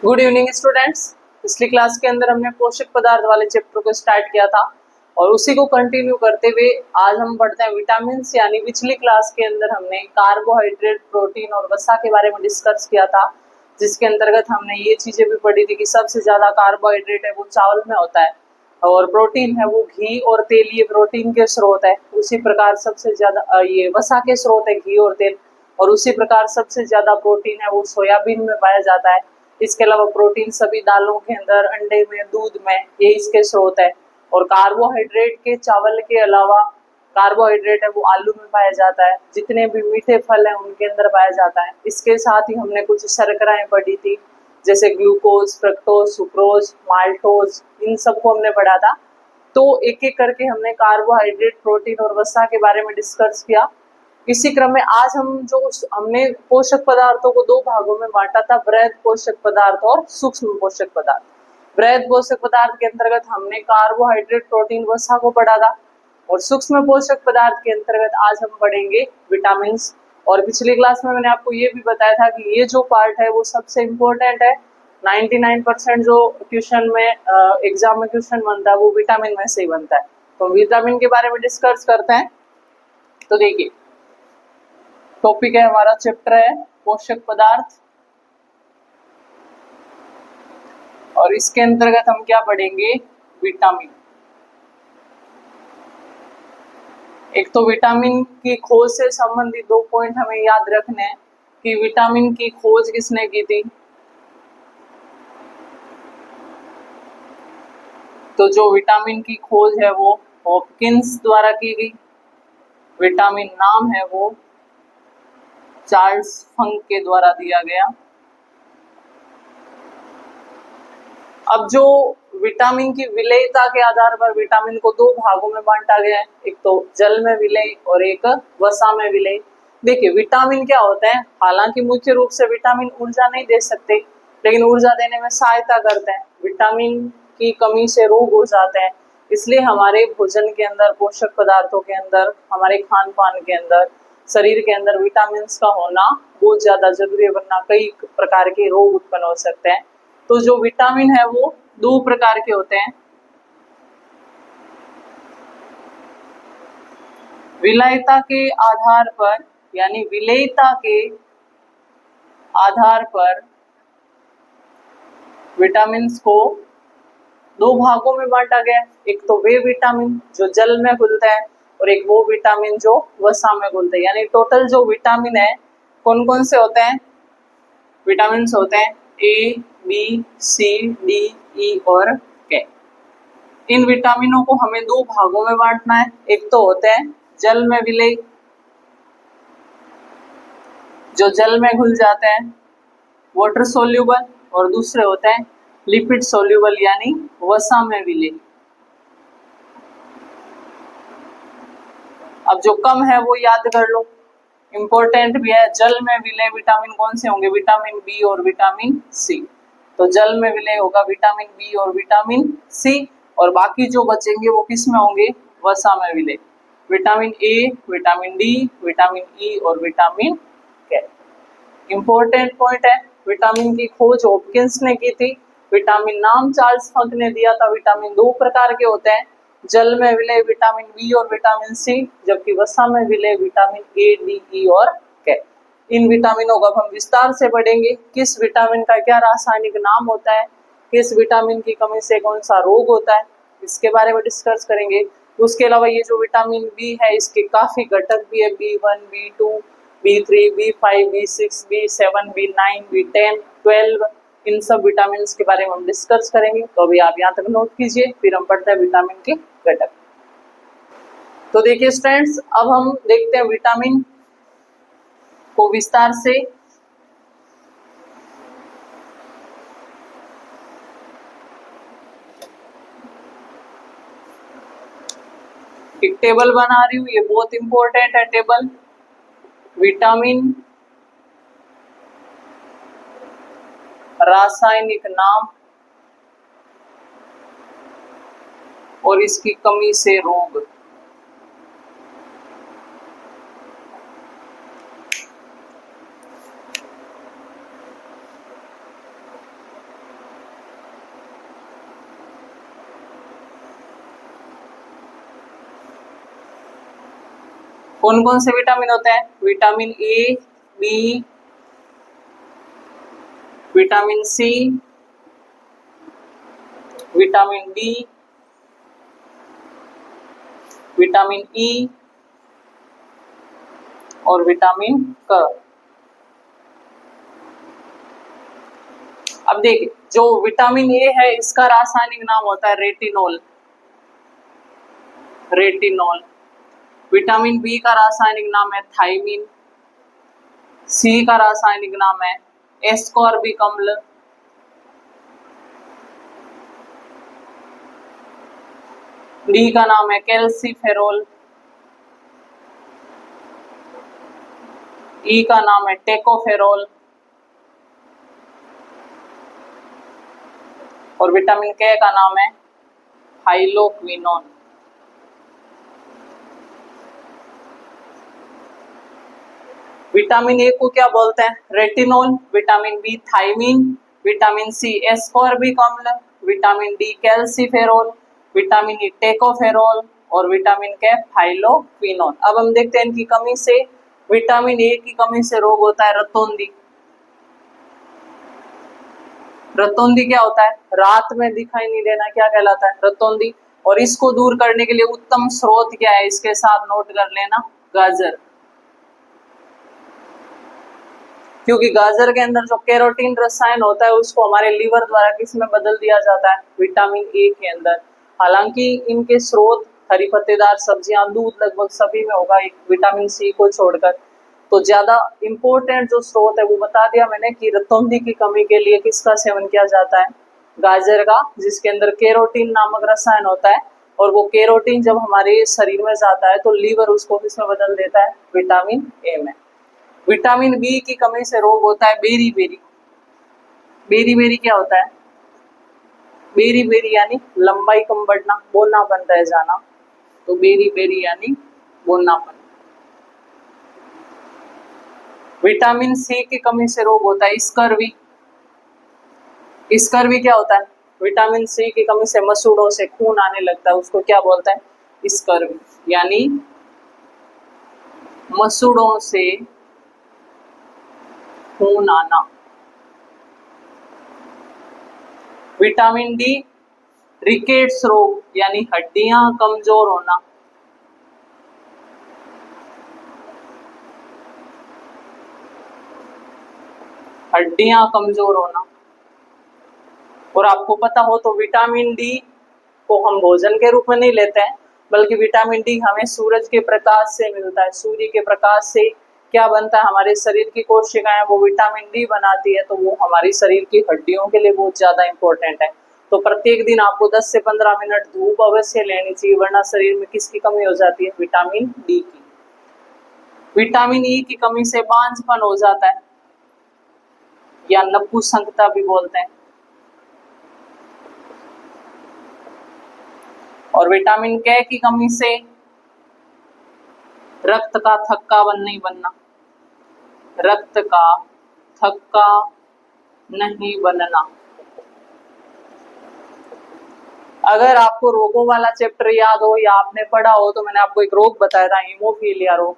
Good evening students. पिछली class के अंदर हमने पोषक पदार्थ वाले चैप्टर को स्टार्ट किया था और उसी को कंटिन्यू करते हुए आज हम पढ़ते हैं विटामिन। यानी पिछली क्लास के अंदर हमने कार्बोहाइड्रेट, प्रोटीन और वसा के बारे में डिस्कस किया था, जिसके अंतर्गत हमने ये चीजें भी पढ़ी थी कि सबसे ज्यादा कार्बोहाइड्रेट है वो चावल में होता है और प्रोटीन है वो घी और तेल, ये प्रोटीन के स्रोत है। उसी प्रकार सबसे ज्यादा ये वसा के स्रोत है घी और तेल, और उसी प्रकार सबसे ज्यादा प्रोटीन है वो सोयाबीन में पाया जाता है। इसके अलावा प्रोटीन सभी दालों के अंदर, अंडे में, दूध में, ये इसके स्रोत है। और कार्बोहाइड्रेट के चावल के अलावा कार्बोहाइड्रेट है वो आलू में पाया जाता है, जितने भी मीठे फल हैं उनके अंदर पाया जाता है। इसके साथ ही हमने कुछ शर्कराएं पढ़ी थी, जैसे ग्लूकोज, फ्रक्टोज, सुक्रोज, माल्टोज, इन सबको हमने पढ़ा था। तो एक एक करके हमने कार्बोहाइड्रेट, प्रोटीन और वसा के बारे में डिस्कस किया। इसी क्रम में आज हमने पोषक पदार्थों को दो भागों में बांटा था, वृहद पोषक पदार्थ और सूक्ष्म पोषक पदार्थ। वृहद पोषक पदार्थ के अंतर्गत हमने कार्बोहाइड्रेट, प्रोटीन, वसा को पढ़ा था और सूक्ष्म पोषक पदार्थ के अंतर्गत आज हम पढ़ेंगे विटामिन। और पिछली क्लास में मैंने आपको ये भी बताया था कि ये जो पार्ट है वो सबसे इम्पोर्टेंट है। 99% जो क्वेश्चन में एग्जाम में क्वेश्चन बनता है वो विटामिन में से ही बनता है। तो विटामिन के बारे में डिस्कस करते हैं। तो देखिए, टॉपिक है हमारा, चैप्टर है पोषक पदार्थ, और इसके अंतर्गत हम क्या पढ़ेंगे? विटामिन। एक तो विटामिन की खोज से संबंधित दो पॉइंट हमें याद रखने हैं कि विटामिन की खोज किसने की थी। तो जो विटामिन की खोज है वो हॉपकिंस द्वारा की गई। विटामिन नाम है वो चार्ल्स फंक के द्वारा दिया गया। अब जो विटामिन की विलेयता के आधार पर विटामिन को दो भागों में बांटा गया है, एक तो जल में विलेय और एक वसा में विलेय। देखिए, विटामिन क्या होता है? हालांकि मुख्य रूप से विटामिन ऊर्जा नहीं दे सकते, लेकिन ऊर्जा देने में सहायता करते हैं। विटामिन की कमी से रोग हो जाते हैं, इसलिए हमारे भोजन के अंदर, पोषक पदार्थों के अंदर, हमारे खान पान के अंदर, शरीर के अंदर विटामिन का होना बहुत ज्यादा जरूरी है, वरना कई प्रकार के रोग उत्पन्न हो सकते हैं। तो जो विटामिन है वो दो प्रकार के होते हैं। विलेयता के आधार पर, यानी विलेयता के आधार पर विटामिन को दो भागों में बांटा गया है। एक तो वे विटामिन जो जल में घुलते हैं और एक वो विटामिन जो वसा में घुलते हैं। यानी टोटल जो विटामिन है कौन कौन से होते हैं? विटामिन होते हैं ए, बी, सी, डी, ई और के। इन विटामिनों को हमें दो भागों में बांटना है। एक तो होते हैं जल में विलेय, जो जल में घुल जाते हैं, वाटर सोल्यूबल, और दूसरे होते हैं लिपिड सोल्यूबल, यानी वसा में विलेय। अब जो कम है वो याद कर लो, इंपॉर्टेंट भी है। जल में विलेय विटामिन कौन से होंगे? विटामिन बी और विटामिन सी। तो जल में विलेय होगा विटामिन बी और विटामिन सी, और बाकी जो बचेंगे वो किस में होंगे? वसा में विलेय। Vitamin A, vitamin D, vitamin E और विटामिन के। इंपॉर्टेंट पॉइंट है, विटामिन की खोज हॉपकिंस ने की थी। विटामिन नाम चार्ल्स फंक ने दिया था। विटामिन दो प्रकार के होते हैं, जल में विलेय विटामिन बी और विटामिन सी, जबकि वसा में विलेय विटामिन ए, डी, ई और के। इन विटामिनों को हम विस्तार से पढ़ेंगे। किस विटामिन का क्या रासायनिक नाम होता है, किस विटामिन की कमी से कौन सा रोग होता है, इसके बारे में डिस्कस करेंगे। उसके अलावा ये जो विटामिन बी है इसके काफी घटक भी है, B1, B2, B3, B5, B6, B7, B9, B10, 12, इन सब विटामिन के बारे में हम डिस्कस करेंगे। तो अभी आप यहाँ तक नोट कीजिए, फिर हम पढ़ते हैं विटामिन के घटक। तो देखिए स्टूडेंट्स, अब हम देखते हैं विटामिन को विस्तार से। एक टेबल बना रही हूँ, ये बहुत इंपॉर्टेंट है टेबल। विटामिन, रासायनिक नाम और इसकी कमी से रोग। कौन कौन से विटामिन होते हैं? Vitamin A, B, vitamin C, vitamin D, vitamin E और विटामिन क। अब देखिए, जो विटामिन ए है इसका रासायनिक नाम होता है रेटिनोल, रेटिनोल। विटामिन बी का रासायनिक नाम है थायमीन, सी का रासायनिक नाम है एस्कॉर्बिक अम्ल, डी का नाम है कैल्सीफेरोल, ई का नाम है टेकोफेरोल और विटामिन के का नाम है हाइलोक्विनोन। विटामिन ए को क्या बोलते हैं? Retinol, vitamin B thiamine, vitamin C ascorbic अम्ल, vitamin D calciferol, vitamin E tocopherol और विटामिन के हाइलोक्विनोन। अब हम देखते हैं इनकी कमी से, विटामिन ए की कमी से रोग होता है रतौंधी। रतौंधी क्या होता है? रात में दिखाई नहीं देना, क्या कहलाता है? रतौंधी। और इसको दूर करने के लिए उत्तम स्रोत क्या है? इसके साथ नोट कर लेना, गाजर। क्योंकि गाजर के अंदर जो कैरोटीन रसायन होता है उसको हमारे लीवर द्वारा किसमें बदल दिया जाता है? विटामिन ए के अंदर। हालांकि इनके स्रोत हरी पत्तेदार सब्जियां, दूध लगभग सभी में होगा, एक विटामिन सी को छोड़कर। तो ज्यादा इंपॉर्टेंट जो स्रोत है वो बता दिया मैंने कि रतौंधी की कमी के लिए किसका सेवन किया जाता है? गाजर का, जिसके अंदर कैरोटीन नामक रसायन होता है। और वो कैरोटीन जब हमारे शरीर में जाता है तो लीवर उसको किसमें बदल देता है? विटामिन ए में। विटामिन बी की कमी से रोग होता है बेरी बेरी। बेरी बेरी क्या होता है? बेरी बेरी यानी लंबाई कम बढ़ना, बोनापन रह जाना। तो बेरी बेरी यानी बोनापन। विटामिन सी की कमी से रोग होता है स्कर्वी। स्कर्वी क्या होता है? विटामिन सी की कमी से मसूड़ों से खून आने लगता है, उसको क्या बोलते हैं? स्कर्वी, यानी मसूड़ों से खून आना। विटामिन डी रिकेट्स रोग यानी हड्डियां कमजोर होना। हड्डियां कमजोर होना। और आपको पता हो तो विटामिन डी को हम भोजन के रूप में नहीं लेते हैं, बल्कि विटामिन डी हमें सूरज के प्रकाश से मिलता है। सूर्य के प्रकाश से क्या बनता है? हमारे शरीर की कोशिकाएं वो विटामिन डी बनाती है, तो वो हमारी शरीर की हड्डियों के लिए बहुत ज्यादा इंपॉर्टेंट है। तो प्रत्येक दिन आपको 10 से 15 मिनट धूप अवश्य लेनी चाहिए, वरना शरीर में किसकी कमी हो जाती है? विटामिन डी की। विटामिन ई की कमी से बांझपन हो जाता है या नपुंसकता भी बोलते हैं। और विटामिन के की कमी से रक्त का थक्का नहीं बनना। रक्त का थक्का नहीं बनना। अगर आपको रोगों वाला चैप्टर याद हो या आपने पढ़ा हो तो मैंने आपको एक रोग बताया था, हीमोफीलिया रोग,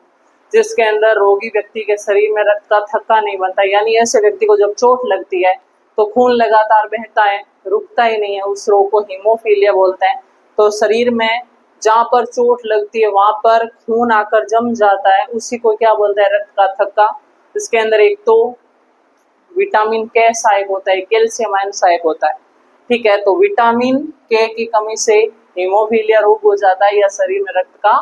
जिसके अंदर रोगी व्यक्ति के शरीर में रक्त का थक्का नहीं बनता। यानी ऐसे व्यक्ति को जब चोट लगती है तो खून लगातार बहता है, रुकता ही नहीं है, उस रोग को हीमोफीलिया बोलते हैं। तो शरीर में जहां पर चोट लगती है वहां पर खून आकर जम जाता है, उसी को क्या बोलते हैं? रक्त का थक्का। इसके अंदर एक तो विटामिन के सहायक होता है, कैल्शियम आयन सहायक होता है। ठीक है, तो विटामिन के की कमी से हीमोफीलिया रोग हो जाता है या शरीर में रक्त का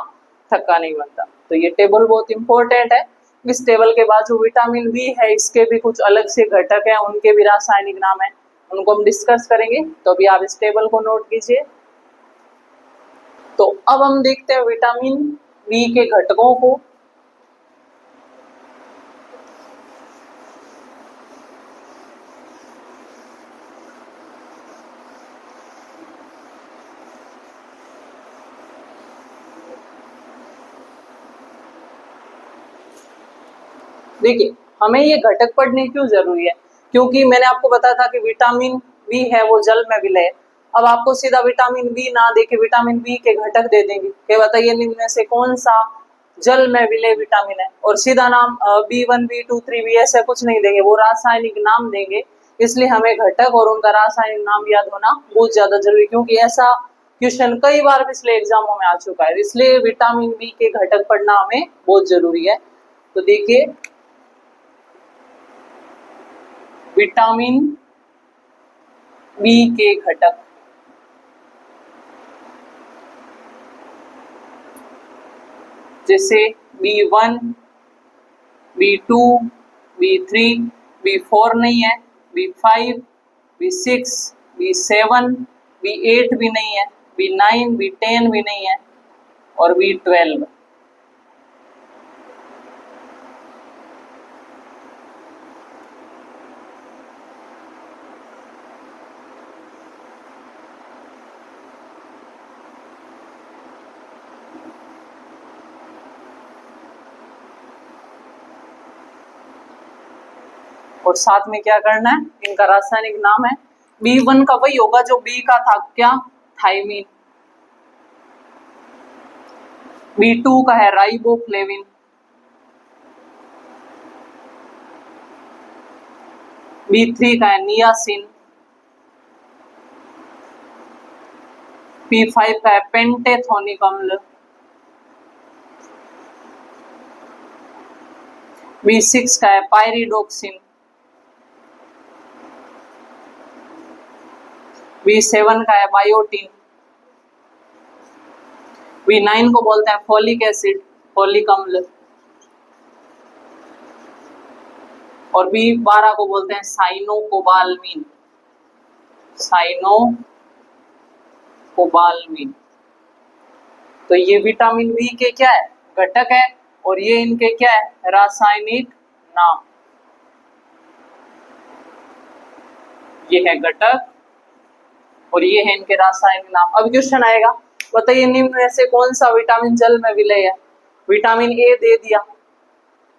थक्का नहीं बनता। तो ये टेबल बहुत इंपॉर्टेंट है। इस टेबल के बाद जो विटामिन बी है इसके भी कुछ अलग से घटक हैं, उनके भी रासायनिक नाम है, उनको हम डिस्कस करेंगे। तो अभी आप इस टेबल को नोट कीजिए। तो अब हम देखते हैं विटामिन बी के घटकों को। देखिए, हमें ये घटक पढ़ने क्यों जरूरी है? क्योंकि मैंने आपको बताया था कि विटामिन बी है वो जल में विलय। अब आपको सीधा विटामिन बी ना दे के विटामिन बी के घटक दे देंगे कि बताइए निम्न में से कौन सा जल में विलय विटामिन है। और सीधा नाम B1 B2 3B ऐसा कुछ नहीं देंगे, वो रासायनिक नाम देंगे। इसलिए हमें घटक और उनका रासायनिक नाम याद होना बहुत ज्यादा जरूरी, क्योंकि ऐसा क्वेश्चन कई बार पिछले एग्जामों में आ चुका है। इसलिए विटामिन बी के घटक पढ़ना हमें बहुत जरूरी है। तो देखिए विटामिन बी के घटक, जैसे B1 B2 B3 B4 नहीं है, B5 B6 B7 B8 भी नहीं है, B9 B10 भी नहीं है और B12। और साथ में क्या करना है, इनका रासायनिक नाम है। B1 का वही होगा जो B का था, क्या, थायमीन। B2 का है राइबोफ्लेविन। B3 का है नियासिन। B5 का है पेंटेथोनिक अम्ल। B6 का है पायरिडोक्सिन। B7 का है बायोटीन। B9 को बोलते हैं फोलिक एसिड, फोलिक अम्ल। और B12 को बोलते हैं साइनोकोबाल्मीन, साइनोकोबाल्मीन। तो ये विटामिन बी के क्या है, घटक है, और ये इनके क्या है, रासायनिक नाम। ये है घटक और ये है इनके रासायनिक नाम। अब क्वेश्चन आएगा, बताइए निम्न में से कौन सा विटामिन जल में विलय है। विटामिन ए दे दिया,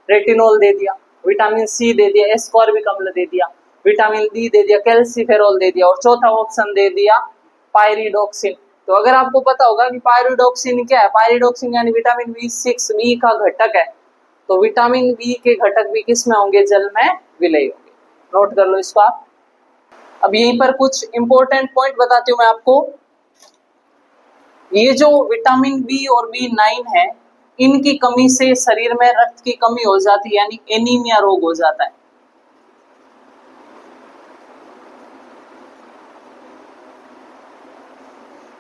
रेटिनॉल दे दिया, विटामिन सी दे दिया, एस्कॉर्बिक अम्ल दे दिया, विटामिन डी दे दिया, कैल्सिफेरॉल दे दिया, और चौथा ऑप्शन दे दिया पायरिडोक्सिन। तो अगर आपको पता होगा कि पायरिडोक्सिन क्या है, पायरिडोक्सिन यानी विटामिन B6 बी का घटक है, तो विटामिन बी के घटक भी किस में होंगे, जल में विलय होंगे। नोट कर लो इसको आप। अब यहीं पर कुछ इंपॉर्टेंट पॉइंट बताती हूँ मैं आपको। ये जो विटामिन बी और B9 है, इनकी कमी से शरीर में रक्त की कमी हो जाती है, यानी एनीमिया रोग हो जाता है।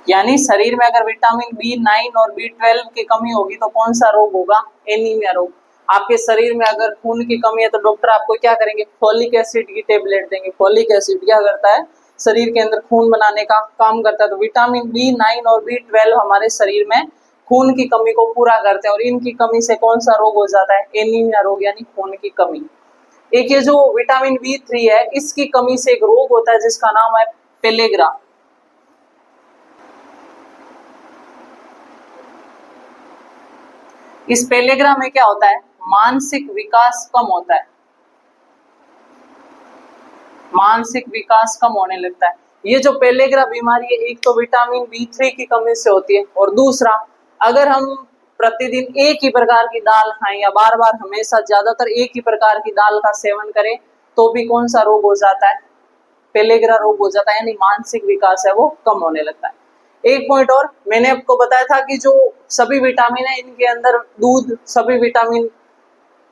यानी शरीर में अगर विटामिन B9 और B12 की कमी होगी तो कौन सा रोग होगा, एनीमिया रोग। आपके शरीर में अगर खून की कमी है तो डॉक्टर आपको क्या करेंगे, फोलिक एसिड की टेबलेट देंगे। फोलिक एसिड क्या करता है, शरीर के अंदर खून बनाने का काम करता है। तो विटामिन B9 और B12 हमारे शरीर में खून की कमी को पूरा करते हैं, और इनकी कमी से कौन सा रोग हो जाता है, एनीमिया रोग, यानी खून की कमी। एक ये जो विटामिन B3 है, इसकी कमी से एक रोग होता है जिसका नाम है पेलेग्रा। इस पेलेग्रा में क्या होता है, मानसिक विकास कम होता है, मानसिक विकास कम होने लगता है। ये जो पेलेग्रा बीमारी है, एक तो विटामिन B3 की कमी से होती है, और दूसरा अगर हम प्रतिदिन एक ही प्रकार की दाल खाएं या बार बार हमेशा ज्यादातर एक ही प्रकार की दाल का सेवन करें तो भी कौन सा रोग हो जाता है, पेलेग्रा रोग हो जाता है, यानी मानसिक विकास है वो कम होने लगता है। एक पॉइंट और, मैंने आपको बताया था कि जो सभी विटामिन है इनके अंदर दूध सभी विटामिन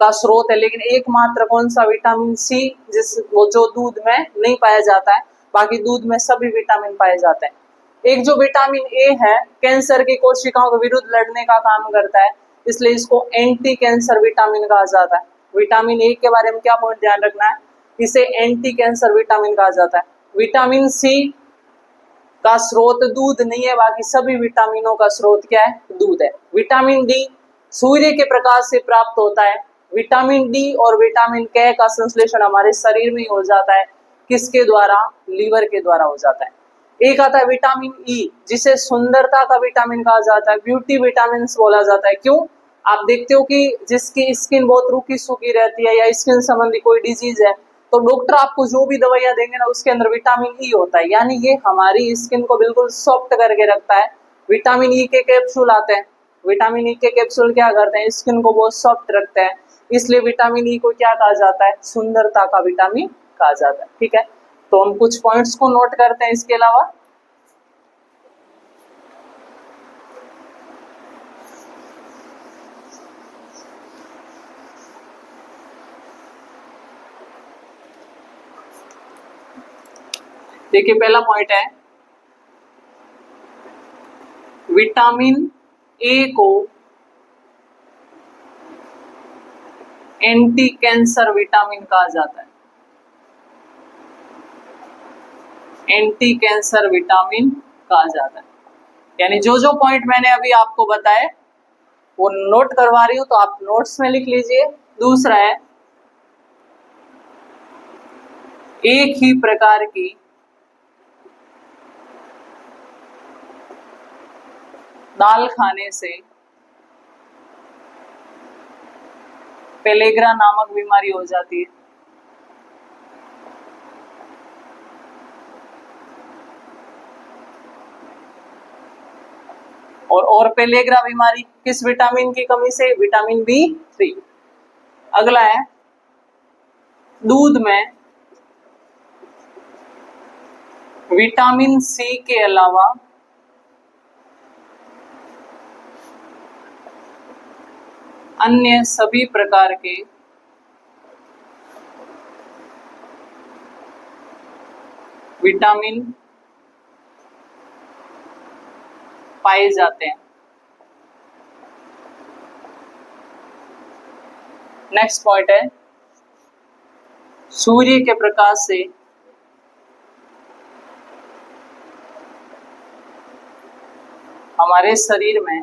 का स्रोत है, लेकिन एकमात्र कौन सा, विटामिन सी, जिस वो जो दूध में नहीं पाया जाता है, बाकी दूध में सभी विटामिन पाए जाते हैं। एक जो विटामिन ए है, कैंसर की कोशिकाओं के विरुद्ध लड़ने का काम करता है, इसलिए इसको एंटी कैंसर विटामिन कहा जाता है। विटामिन ए के बारे में क्या पॉइंट ध्यान रखना है, इसे एंटी कैंसर विटामिन कहा जाता है। विटामिन सी का स्रोत दूध नहीं है, बाकी सभी विटामिनों का स्रोत क्या है, दूध है। विटामिन डी सूर्य के प्रकाश से प्राप्त होता है। विटामिन डी और विटामिन के का संश्लेषण हमारे शरीर में हो जाता है, किसके द्वारा, लीवर के द्वारा हो जाता है। एक आता है विटामिन ई, जिसे सुंदरता का विटामिन कहा जाता है, ब्यूटी विटामिन बोला जाता है। क्यों, आप देखते हो कि जिसकी स्किन बहुत रूखी सूखी रहती है या स्किन संबंधी कोई डिजीज है, तो डॉक्टर आपको जो भी दवाइयां देंगे ना उसके अंदर विटामिन ई होता है, यानी ये हमारी स्किन को बिल्कुल सॉफ्ट करके रखता है। विटामिन ई के कैप्सूल आते हैं, विटामिन ई के कैप्सूल क्या करते हैं, स्किन को बहुत सॉफ्ट रखते हैं, इसलिए विटामिन ई को क्या कहा जाता है, सुंदरता का विटामिन कहा जाता है। ठीक है, तो हम कुछ पॉइंट्स को नोट करते हैं इसके अलावा। देखिए पहला पॉइंट है, विटामिन ए को एंटी कैंसर विटामिन कहा जाता है, एंटी कैंसर विटामिन कहा जाता है। यानी जो जो पॉइंट मैंने अभी आपको बताए वो नोट करवा रही हूं, तो आप नोट्स में लिख लीजिए। दूसरा है, एक ही प्रकार की दाल खाने से पेलेग्रा नामक बीमारी हो जाती है। और पेलेग्रा बीमारी किस विटामिन की कमी से, विटामिन B3। अगला है, दूध में विटामिन सी के अलावा अन्य सभी प्रकार के विटामिन पाए जाते हैं। नेक्स्ट पॉइंट है, सूर्य के प्रकाश से हमारे शरीर में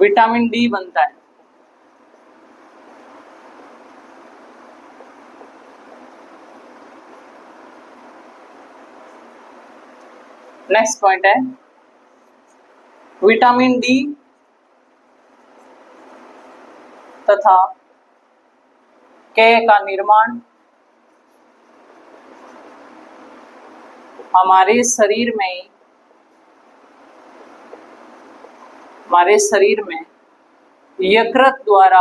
विटामिन डी बनता है। नेक्स्ट पॉइंट है, विटामिन डी तथा के का निर्माण हमारे शरीर में यकृत द्वारा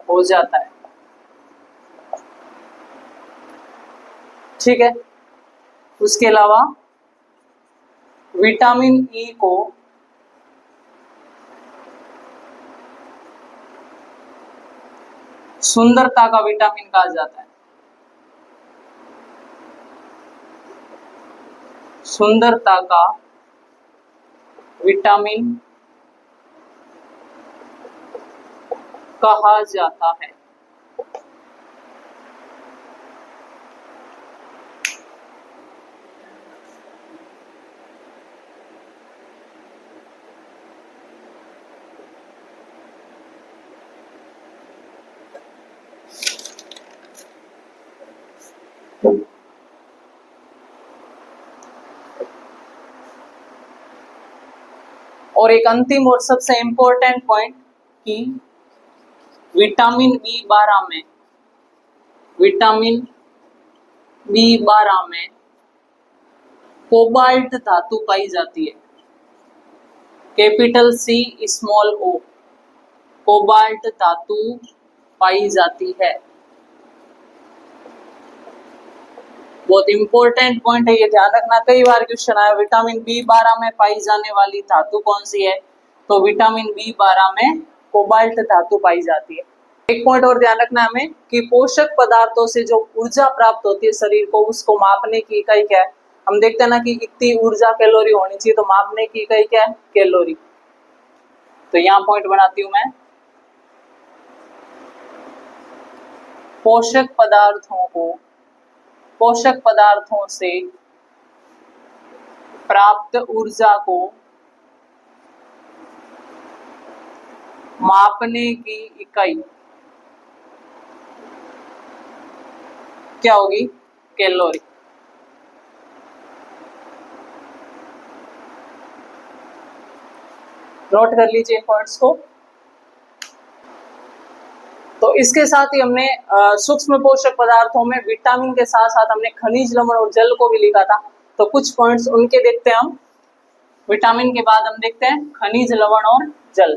हो जाता है। ठीक है, उसके अलावा विटामिन ई को सुंदरता का विटामिन कहा जाता है, सुंदरता का विटामिन कहा जाता है। और एक अंतिम और सबसे इंपॉर्टेंट पॉइंट कि विटामिन B12 में कोबाल्ट धातु पाई जाती है, capital C small o, cobalt धातु पाई जाती है। बहुत इंपॉर्टेंट पॉइंट है, ये ध्यान रखना, कई बार क्वेश्चन आया विटामिन B12 में पाई जाने वाली धातु कौन सी है, तो विटामिन B12 में कोबाल्ट धातु पाई जाती है। एक पॉइंट और ध्यान रखना हमें कि पोषक पदार्थों से जो ऊर्जा प्राप्त होती है शरीर को, उसको मापने की इकाई क्या है। हम देखते हैं ना कि कितनी ऊर्जा कैलोरी होनी चाहिए, तो मापने की इकाई क्या है, कैलोरी। तो यहाँ पॉइंट बनाती हूं मैं, पोषक पदार्थों से प्राप्त ऊर्जा को मापने की इकाई क्या होगी, कैलोरी। नोट कर लीजिए पॉइंट्स को। तो इसके साथ ही हमने सूक्ष्म पोषक पदार्थों में विटामिन के साथ साथ हमने खनिज, लवण और जल को भी लिखा था। तो कुछ पॉइंट्स उनके देखते हैं हम। विटामिन के बाद हम देखते हैं खनिज, लवण और जल।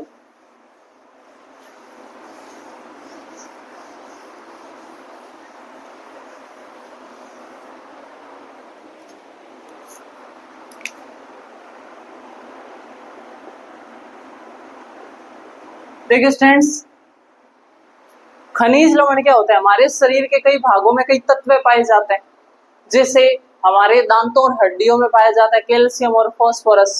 देखिए स्टूडेंट्स, खनिज लवण क्या होता है? हमारे शरीर के कई भागों में कई तत्व पाए जाते हैं, जैसे हमारे दांतों और हड्डियों में पाया जाता है कैल्शियम और फास्फोरस।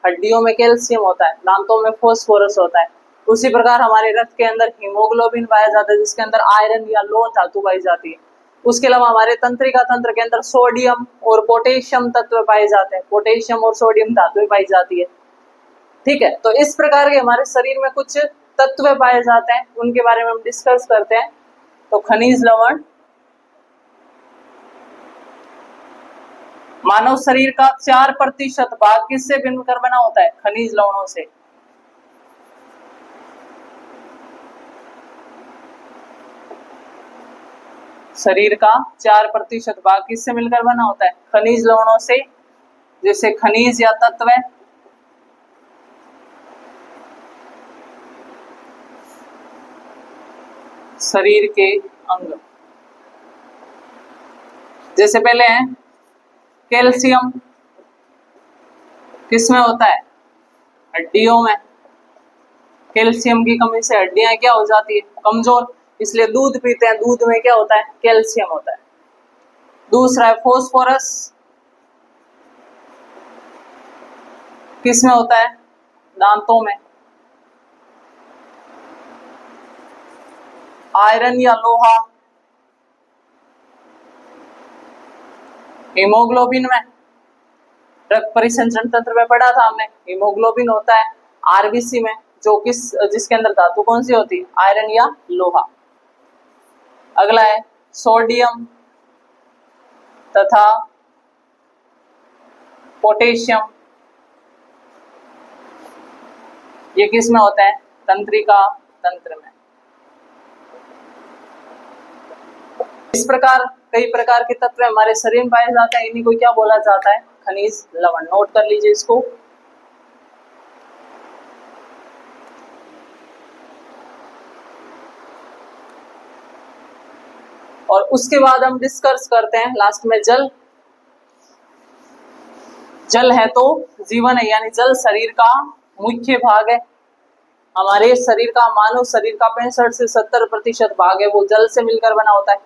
हड्डियों में कैल्शियम होता है, दांतों में फास्फोरस होता है। उसी प्रकार हमारे रक्त के अंदर हीमोग्लोबिन पाया जाता है, जिसके अंदर आयरन या लौह धातु पाई जाती है। उसके अलावा हमारे तंत्रिका तंत्र के अंदर सोडियम और पोटेशियम तत्व पाए जाते हैं, पोटेशियम और सोडियम धातुएं पाई जाती है। ठीक है, तो इस प्रकार के हमारे शरीर में कुछ तत्व पाए जाते हैं, उनके बारे में हम डिस्कस करते हैं। तो खनिज लवण, मानव शरीर का 4% भाग किससे मिलकर बना होता है? खनिज लवणों से। शरीर का 4% भाग किससे मिलकर बना होता है? खनिज लवणों से। जैसे खनिज या तत्व, शरीर के अंग, जैसे पहले हैं कैल्शियम, किसमें होता है? हड्डियों में। कैल्शियम की कमी से हड्डियां क्या हो जाती है? कमजोर। इसलिए दूध पीते हैं, दूध में क्या होता है? कैल्शियम होता है। दूसरा है फास्फोरस, किसमें होता है? दांतों में। आयरन या लोहा हीमोग्लोबिन में। रक्त परिसंचरण तंत्र में पढ़ा था हमने, हीमोग्लोबिन होता है आरबीसी में, जो जिसके अंदर धातु कौन सी होती है? आयरन या लोहा। अगला है सोडियम तथा पोटेशियम, ये किस में होता है? तंत्रिका तंत्र में। इस प्रकार कई प्रकार के तत्व हमारे शरीर में पाए जाते हैं, इन्हीं को क्या बोला जाता है? खनिज लवण। नोट कर लीजिए इसको। और उसके बाद हम डिस्कस करते हैं लास्ट में जल। जल है तो जीवन है, यानी जल शरीर का मुख्य भाग है। हमारे शरीर का, मानव शरीर का 65 से 70% भाग है वो जल से मिलकर बना होता है।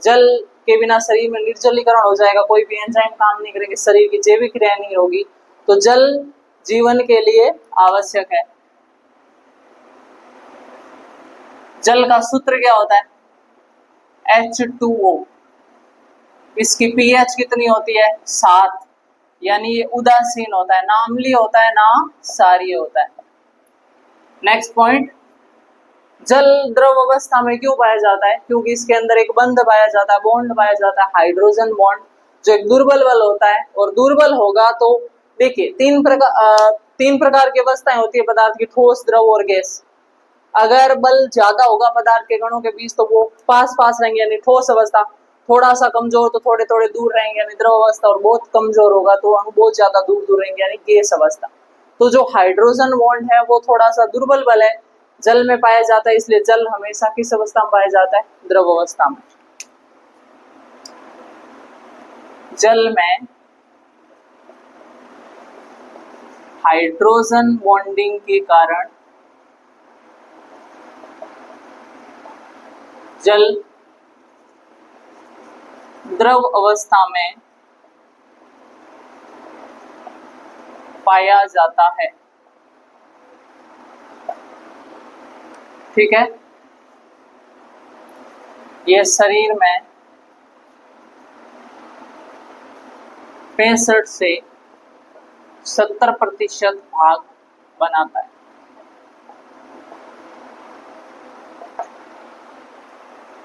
जल के बिना शरीर में निर्जलीकरण हो जाएगा, कोई भी एंजाइम काम नहीं करेंगे, शरीर की जैविक क्रिया नहीं होगी। तो जल जीवन के लिए आवश्यक है। जल का सूत्र क्या होता है? H2O। इसकी pH कितनी होती है? 7, यानी ये उदासीन होता है, ना अम्लीय होता है ना क्षारीय होता है। नेक्स्ट पॉइंट, जल द्रव अवस्था में क्यों पाया जाता है? क्योंकि इसके अंदर एक बंध पाया जाता है, बॉन्ड पाया जाता है, हाइड्रोजन बॉन्ड, जो एक दुर्बल बल होता है। और दुर्बल होगा तो देखिए तीन प्रकार की अवस्थाएं होती है पदार्थ की, ठोस, द्रव और गैस। अगर बल ज्यादा होगा पदार्थ के कणों के बीच तो वो पास पास रहेंगे, यानी ठोस अवस्था। थोड़ा सा कमजोर तो थोड़े थोड़े दूर रहेंगे, यानी द्रव अवस्था। और बहुत कमजोर होगा तो अणु बहुत ज्यादा दूर दूर रहेंगे, यानी गैस अवस्था। तो जो हाइड्रोजन बॉन्ड है वो थोड़ा सा दुर्बल बल है, जल में पाया जाता है। इसलिए जल हमेशा किस अवस्था में पाया जाता है? द्रव अवस्था में। जल में हाइड्रोजन बॉन्डिंग के कारण जल द्रव अवस्था में पाया जाता है। ठीक है, यह शरीर में 65 से 70% भाग बनाता है।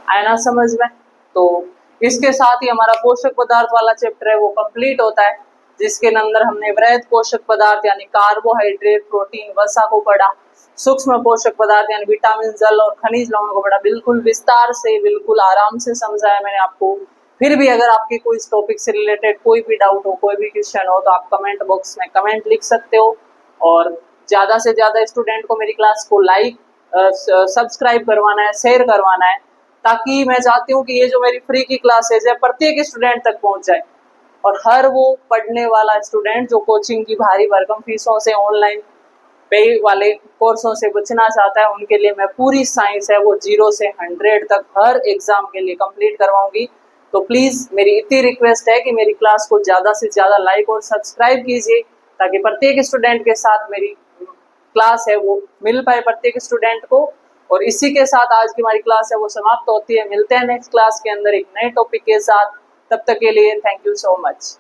आया ना समझ में? तो इसके साथ ही हमारा पोषक पदार्थ वाला चैप्टर है वो कंप्लीट होता है, जिसके अंदर हमने वृहद पोषक पदार्थ यानी कार्बोहाइड्रेट, प्रोटीन, वसा को पढ़ा। सूक्ष्म पोषक पदार्थ यानी विटामिन, जल और खनिज लवण को पढ़ा। बिल्कुल विस्तार से, बिल्कुल आराम से समझाया मैंने आपको। फिर भी अगर आपके कोई इस टॉपिक से रिलेटेड कोई भी डाउट हो, कोई भी क्वेश्चन हो, तो आप कमेंट बॉक्स में कमेंट लिख सकते हो। और ज़्यादा से ज़्यादा स्टूडेंट को मेरी क्लास को लाइक सब्सक्राइब करवाना है, शेयर करवाना है, ताकि मैं चाहती हूँ कि ये जो मेरी फ्री की क्लासेज है प्रत्येक स्टूडेंट तक पहुँच जाए। और हर वो पढ़ने वाला स्टूडेंट जो कोचिंग की भारी भरकम फीसों से, ऑनलाइन पे वाले कोर्सों से बचना चाहता है, उनके लिए मैं पूरी साइंस है वो 0 से 100 तक हर एग्जाम के लिए कंप्लीट करवाऊंगी। तो प्लीज़ मेरी इतनी रिक्वेस्ट है कि मेरी क्लास को ज़्यादा से ज़्यादा लाइक और सब्सक्राइब कीजिए, ताकि प्रत्येक स्टूडेंट के साथ मेरी क्लास है वो मिल पाए प्रत्येक स्टूडेंट को। और इसी के साथ आज की हमारी क्लास है वो समाप्त होती है। मिलते हैं नेक्स्ट क्लास के अंदर एक नए टॉपिक के साथ। तब तक के लिए थैंक यू सो मच।